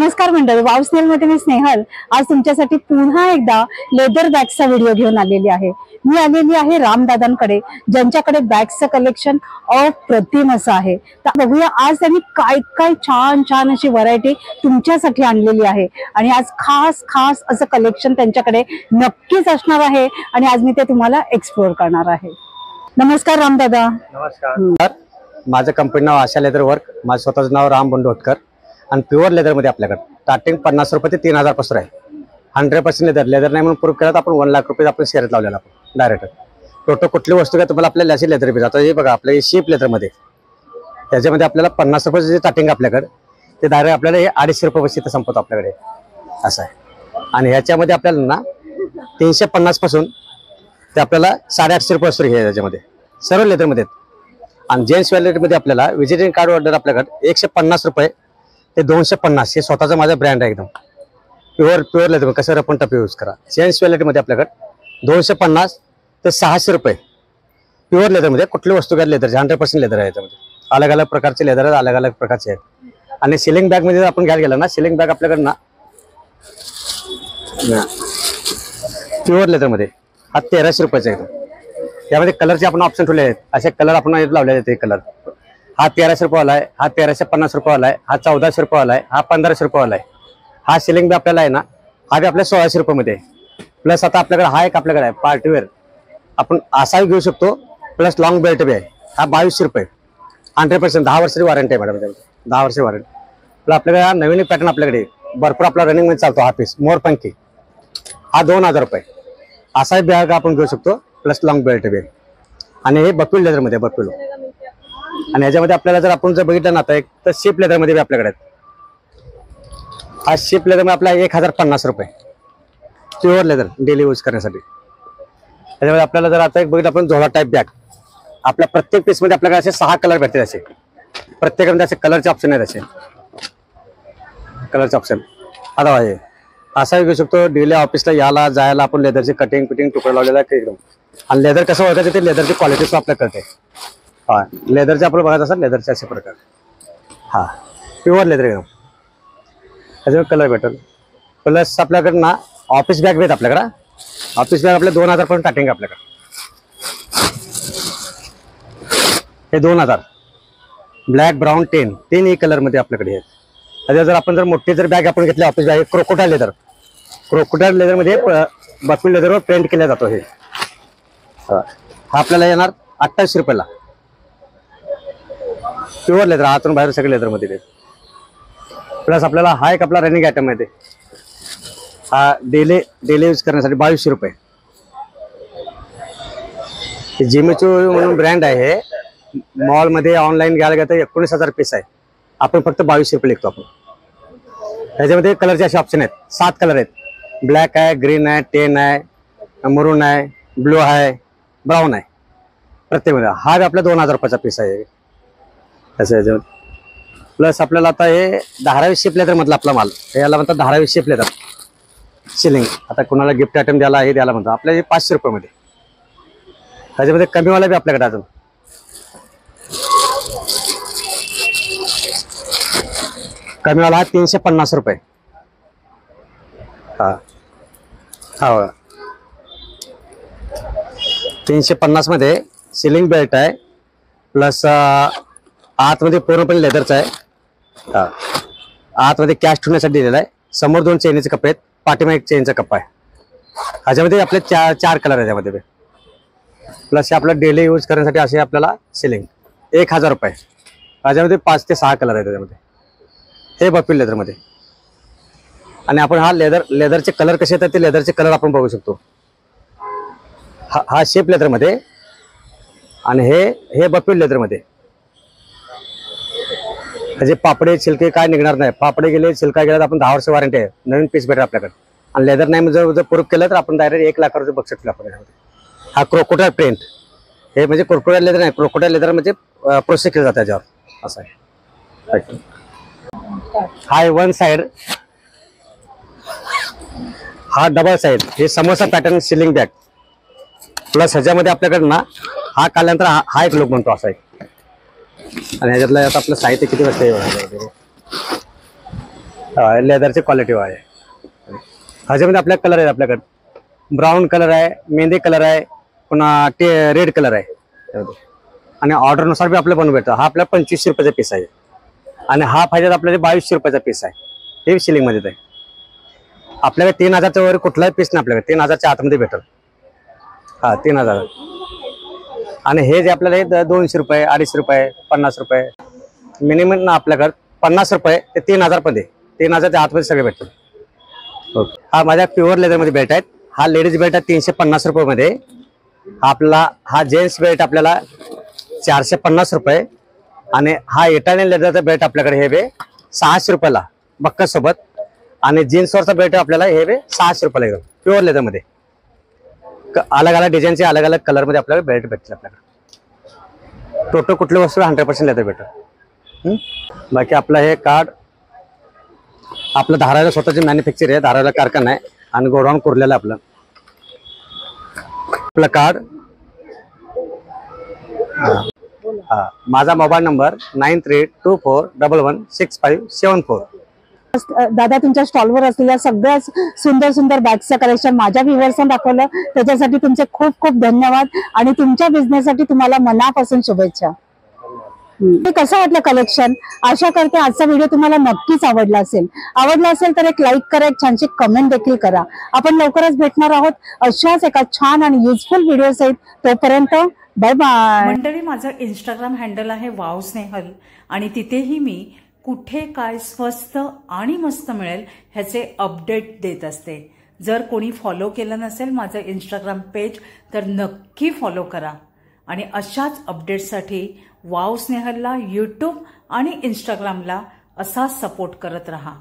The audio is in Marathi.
नमस्कार मंडळी, वाव स्नेहल मध्ये मी स्नेहल आज तुमच्यासाठी पुन्हा एकदा लेदर बॅग्सचा व्हिडिओ घेऊन आलेली आहे। मी आलेली आहे रामदादांकडे, ज्यांच्याकडे बॅग्सचं कलेक्शन अप्रतिम असं आहे। तर बघूया आज त्यांनी काय काय छान छान अशी व्हरायटी तुमच्यासाठी आणलेली आहे आणि आज खास खास असं कलेक्शन त्यांच्याकडे नक्कीच असणार आहे आणि आज मी ते तुम्हाला एक्सप्लोर करणार आहे। नमस्कार रामदादा। नमस्कार, माझं कंपनी नाव आशा लेदर वर्क, माझं स्वतःचं नाव राम बंडोटकर आणि प्युअर लेदर मध्ये आपल्याकडे स्टार्टिंग 50 रुपये ते 3000 पासून आहे। 100% लेदर नाही म्हणून प्रूफ केला तर आपण 1 लाख रुपये आपण शेअर लावलेला आपण डायरेक्ट टोटल कुठली वस्तू काय तुम्हाला आपल्याला अशी लेदर भेटत। आता हे बघा आपल्या शिप लेदर मध्ये त्याच्यामध्ये आपल्याला 50 रुपये जे स्टार्टिंग आपल्याकडे ते डायरेक्ट आपल्याला हे 250 रुपये पासून संपत आपल्याकडे असं आहे। आणि ह्याच्यामध्ये आपल्याला ना 350 पासून ते आपल्याला 850 रुपये असतो हे याच्यामध्ये सर्व लेदर मध्ये। आणि जेंट्स वॅलेट मध्ये आपल्याला विजिटिंग कार्ड ऑर्डर आपल्याकडे 150 रुपये ते 250 हे स्वतःचा माझा ब्रँड आहे एकदम प्युअर लेदर कसं रपण टप यूज करा। जेंट्स वॅलेट मध्ये आपल्याकडे 250 ते 600 रुपये प्युअर लेदर मध्ये कुठली वस्तू काय लेदरचे 100% लेदर आहे। याच्यामध्ये अलग अलग प्रकारचे लेदर आहेत, अलग अलग प्रकारचे आहेत। आणि सिलिंग बॅग मध्ये आपण घ्यायला गेला ना, सिलिंग बॅग आपल्याकडे ना प्युअर लेदर मध्ये हा 1300 रुपयाचा आहे। यामध्ये कलरचे आपण ऑप्शन ठेवले आहेत, असे कलर आपण लावले आहेत। ते कलर हा 1300 रुपये वाला आहे, हा 1350 रुपये वाला आहे, हा 1400 रुपये वाला आहे, हा 1500 रुपये वाला आहे। हा सिलिंग बॅग आपल्याला आहे ना, हा बी आपल्या 1600 रुपये मध्ये प्लस आता आपल्याकडे हा एक आपल्याकडे आहे पार्टीवेअर आपण असाही घेऊ शकतो प्लस लॉंग बेल्ट बी आहे। हा 2200 रुपये 100% 10 वर्षाची वॉरंटी आहे मॅडम, 10 वर्षाची वॉरंटी। प्लस आपल्याकडे हा नवीन पॅटर्न आपल्याकडे भरपूर आपला रनिंग मध्ये चालतो हा पीस मोरपंखी, हा 2000 रुपये असाही बॅग आपण घेऊ शकतो प्लस लॉंग बेल्ट बी। आणि हे बकुल लेदर मध्ये बकुल आणि याच्यामध्ये आपल्याला जर आपण जर बघितलं ना आता एक तर शिप लेदर मध्ये आपल्याकडे हा शिप लेदर मध्ये आपला 1050 रुपये प्युअर लेदर डेली यूज करण्यासाठी। त्याच्यामध्ये आपल्याला जर आता एक बघितलं आपण झोला टाईप बॅग आपल्या प्रत्येक पीस मध्ये आपल्याकडे असे 6 कलर भेटते। असे प्रत्येकामध्ये असे कलरचे ऑप्शन आहेत, असे कलरचे ऑप्शन आता आहे असाही घेऊ शकतो। डेली ऑफिसला यायला जायला आपण लेदरची कटिंग फिटिंग तुकडा लावलेला आहे एकदम। आणि लेदर कसं ओळखायचं ते लेदरची क्वालिटी सुद्धा आपल्याला कळते। हा लेदरचे आपल्याला बघायचं असेल लेदरचे असे प्रकार, हा प्युअर लेदर एकदम त्याच्यावर कलर भेटेल। प्लस आपल्याकडे ना ऑफिस बॅग भेट आपल्याकडे, ऑफिस बॅग आपल्या 2000 पर्यंत स्टार्टिंग आपल्याकडे हे 2000 ब्लॅक ब्राऊन 10 तीनही कलर मध्ये आपल्याकडे आहेत। त्याच्या जर आपण जर मोठी जर बॅग आपण घेतली ऑफिस बॅग क्रोकोडाईल लेदर मध्ये बकुल लेदरवर पेंट केला जातो। हे हा आपल्याला येणार 2800 रुपयाला प्युअर लेदर आतून बाहेर सगळे लेदर मध्ये। प्लस आपल्याला हा एक आपला रनिंग आयटम आहे, हा डेली यूज करण्यासाठी 2200 रुपये जिमेचो म्हणून ब्रँड आहे। मॉल मध्ये ऑनलाईन घ्यायला गेलं तर 19000 पीस आहे, आपण फक्त 2200 रुपये लिखतो आपण। त्याच्यामध्ये कलरचे असे ऑप्शन आहेत, 7 कलर आहेत, ब्लॅक आहे, ग्रीन आहे, 10 आहे, मरून आहे, ब्लू आहे, ब्राऊन आहे प्रत्येक मध्ये। हा आपला 2000 रुपयाचा पीस आहे असं याच्यामध्ये। प्लस आपल्याला आता हे 12वी शिप लेदर मधला आपला माल याला म्हणतात 12वी शिप लेदर सिलिंग। आता कोणाला गिफ्ट आयटम द्यायला हे द्यायला म्हणतात आपल्या 500 रुपये मध्ये। त्याच्यामध्ये कमीवाला बी आपल्याकडे अजून कमीवाला हा 350 रुपये हा हा 350 मध्ये सिलिंग बेल्ट आहे प्लस आतमध्ये पूर्णपणे लेदरचा आहे। हा आतमध्ये कॅश ठेवण्यासाठी दिलेला आहे। समोर 2 चेनीचे कप्पे आहेत, पाठीमागे एक चेनचा कप्पा आहे। ह्याच्यामध्ये आपले 4 कलर आहे त्यामध्ये। प्लस हे आपलं डेली यूज करण्यासाठी असे आपल्याला सिलिंग 1000 रुपये ह्याच्यामध्ये 5 ते 6 कलर आहे त्याच्यामध्ये हे बकुल लेदर मध्ये। आणि आपण हा लेदरचे कलर कसे येतात ते लेदरचे कलर आपण बघू शकतो। हा शेप लेदर मध्ये आणि हे बकुल लेदर मध्ये। त्याचे पापडे छिलके काय निघणार नाही, पापडे गेले छिलका गेला तर आपण 10 वर्ष वॉरंटी आहे, नवीन पीस भेटेल आपल्याकडे। आणि लेदर नाही जर प्रूफ केलं तर आपण डायरेक्ट 1 लाख रुपये बक्षीस आपण। हा क्रोकोडाईल प्रिंट हे म्हणजे क्रोकोडाईल लेदर नाही, क्रोकोडाईल लेदर म्हणजे प्रोसेस केलं जातं त्याच्यावर असं आहे। हा 1 साइड, हा डबल साइड, हे samosa pattern ceiling bag. Plus ह्याच्यामध्ये आपल्याकडे ना हा काढल्यानंतर हा एक लुक म्हणतो असा आहे। आणि ह्याच्यातलं आता आपलं साहित्य किती वाजता लेदरची क्वालिटी आहे. ह्याच्यामध्ये आपल्या कलर आहे, आपल्याकडे ब्राऊन कलर आहे, मेहंदी कलर आहे, पुन्हा रेड कलर आहे. आणि ऑर्डरनुसार बी आपल्याला बनवून भेटतं. हा आपला 2500 रुपयाचा पीस आहे आणि हा पाहिजे आपल्याला 2200 रुपयाचा पीस आहे. हे शिलिंग मध्ये आहे. आपल्याकडे 3000च्या वर कुठलाही पीस नाही, आपल्याकडे 3000च्या आतमध्ये भेटल. हा 3000. आणि हे जे आपल्याला 200 रुपये, 250 रुपये, 50 रुपये मिनिमम आपल्याकडे 50 रुपये ते 3000 मध्ये, 3000च्या आतमध्ये सगळे भेटतील. ओके. हा माझ्या प्युअर लेदर मध्ये बेल्ट आहेत. हा लेडीज बेल्ट आहे 350 रुपये मध्ये. आपला हा जेंट्स बेल्ट आपल्याला 450 रुपये. आणि हा इटालियन लेदरचा बेल्ट आपल्याकडे हे बे 600 रुपयाला बक्कस सोबत. आणि जीन्सवरचा बेल्ट आपल्याला हे बे 600 रुपयाला एकदम प्युअर लेदर मध्ये. अलग अलग डिझाईनचे अलग अलग कलर मध्ये आपल्याला बेल्ट भेटतील. आपल्याकडे टोटल कुठली वस्तू 100% लेदर भेटेल. बाकी आपलं हे कार्ड आपलं धाराला स्वतःची मॅन्युफॅक्चर आहे, धाराला कारखाना आहे आणि गोडाऊन कुरलेलं आपलं. आपलं कार्ड. हा माझा मोबाईल नंबर 9324116574. दादा तुमच्या स्टॉलवर असलेल्या सगळ्याच सुंदर सुंदर बॅग्सचं कलेक्शन माझ्या व्ह्युअर्सना दाखवलं, त्याच्यासाठी तुमचे खूप खूप धन्यवाद आणि तुमच्या बिझनेससाठी तुम्हाला मनापासून शुभेच्छा. कसं वाटलं कलेक्शन? आशा करते आजचा व्हिडिओ तुम्हाला नक्कीच आवडला असेल तर एक लाईक करा, एक छानशी कमेंट देखील करा. आपण लवकरच भेटणार आहोत अशाच एका छान आणि युजफुल व्हिडिओ सहित. तोपर्यंत बाय बाय. मंडळी, माझं इंस्टाग्राम हँडल आहे वाव स्नेहल आणि तिथेही मी कुठे काय स्वस्त आणि मस्त मिळेल ह्याचे अपडेट देत असते. जर कोणी फॉलो केलं नसेल माझं इंस्टाग्राम पेज तर नक्की फॉलो करा आणि अशाच अपडेट्ससाठी वाव स्नेहलला यूट्यूब आणि इंस्टाग्रामला असा सपोर्ट करत रहा.